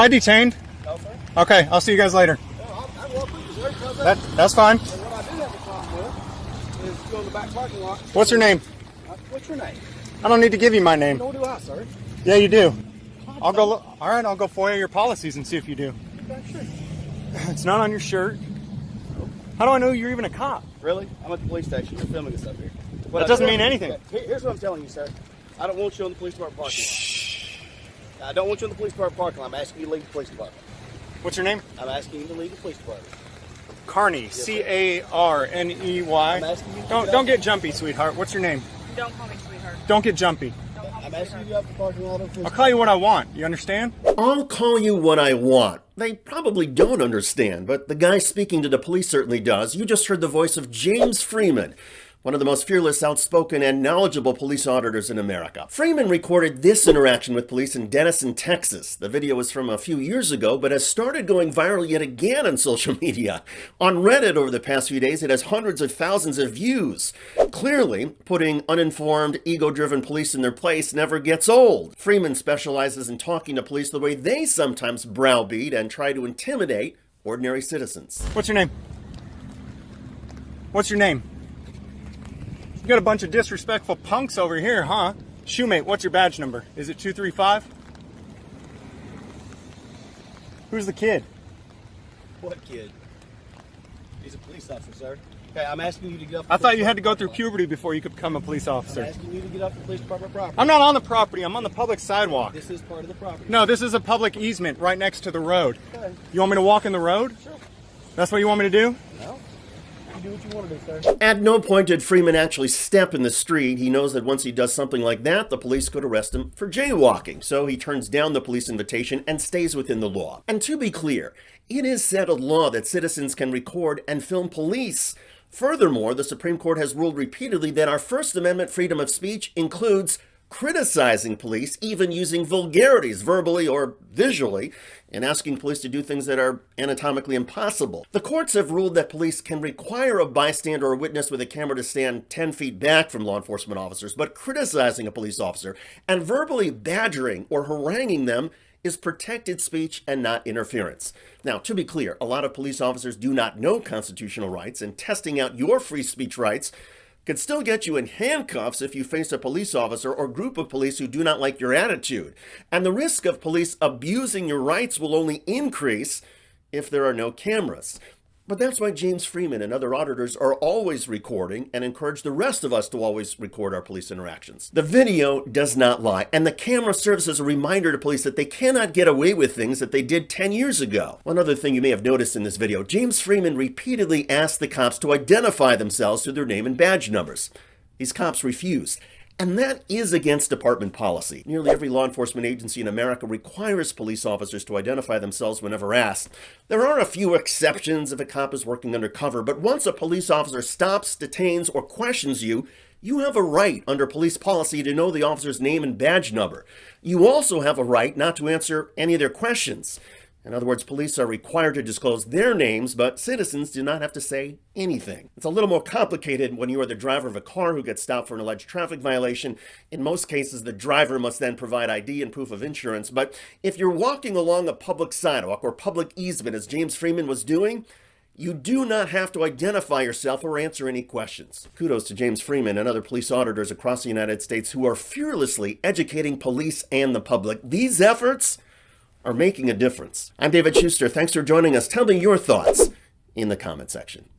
Am I detained? No, sir. Okay, I'll see you guys later. I walk with you, sir. That's fine. And what I do have a problem with is go in the back parking lot. What's your name? What's your name? I don't need to give you my name. Nor do I, sir. Yeah, you do. I'll go look. All right, I'll go FOIA your policies and see if you do. Okay, sure. It's not on your shirt. How do I know you're even a cop? Really? I'm at the police station. You're filming us up here. That doesn't mean anything. Okay, here's what I'm telling you, sir. I don't want you in the police department parking lot. I don't want you in the police department parking lot. I'm asking you to leave the police department. What's your name? I'm asking you to leave the police department. Carney. C-A-R-N-E-Y. I'm asking you to Don't get jumpy, sweetheart. What's your name? Don't call me sweetheart. Don't get jumpy. I'm asking you to get up the parking lot of the police I'll call you what I want. You understand? I'll call you what I want. They probably don't understand, but the guy speaking to the police certainly does. You just heard the voice of James Freeman, one of the most fearless, outspoken, and knowledgeable police auditors in America. Freeman recorded this interaction with police in Denison, Texas. The video was from a few years ago, but has started going viral yet again on social media. On Reddit over the past few days, it has hundreds of thousands of views. Clearly, putting uninformed, ego-driven police in their place never gets old. Freeman specializes in talking to police the way they sometimes browbeat and try to intimidate ordinary citizens. What's your name? What's your name? You got a bunch of disrespectful punks over here, huh? Shoemate, what's your badge number? Is it 235? Who's the kid? What kid? He's a police officer, sir. Okay, I'm asking you to get up. I thought you had to go through puberty before you could become a police I'm officer. asking you to get off the police department property. I'm not on the property. I'm on the public sidewalk. This is part of the property. No, this is a public easement right next to the road. Okay. You want me to walk in the road? Sure. That's what you want me to do? No. You do what you want to do, sir. At no point did Freeman actually step in the street. He knows that once he does something like that, the police could arrest him for jaywalking. So he turns down the police invitation and stays within the law. And to be clear, it is settled law that citizens can record and film police. Furthermore, the Supreme Court has ruled repeatedly that our First Amendment freedom of speech includes criticizing police, even using vulgarities, verbally or visually, and asking police to do things that are anatomically impossible. The courts have ruled that police can require a bystander or witness with a camera to stand 10 feet back from law enforcement officers, but criticizing a police officer and verbally badgering or haranguing them is protected speech and not interference. Now, to be clear, a lot of police officers do not know constitutional rights, and testing out your free speech rights could still get you in handcuffs if you face a police officer or group of police who do not like your attitude. And the risk of police abusing your rights will only increase if there are no cameras. But that's why James Freeman and other auditors are always recording and encourage the rest of us to always record our police interactions. The video does not lie, and the camera serves as a reminder to police that they cannot get away with things that they did 10 years ago. One other thing you may have noticed in this video, James Freeman repeatedly asked the cops to identify themselves through their name and badge numbers. These cops refused. And that is against department policy. Nearly every law enforcement agency in America requires police officers to identify themselves whenever asked. There are a few exceptions if a cop is working undercover, but once a police officer stops, detains, or questions you, you have a right under police policy to know the officer's name and badge number. You also have a right not to answer any of their questions. In other words, police are required to disclose their names, but citizens do not have to say anything. It's a little more complicated when you are the driver of a car who gets stopped for an alleged traffic violation. In most cases, the driver must then provide ID and proof of insurance. But if you're walking along a public sidewalk or public easement, as James Freeman was doing, you do not have to identify yourself or answer any questions. Kudos to James Freeman and other police auditors across the United States who are fearlessly educating police and the public. These efforts are making a difference. I'm David Schuster. Thanks for joining us. Tell me your thoughts in the comment section.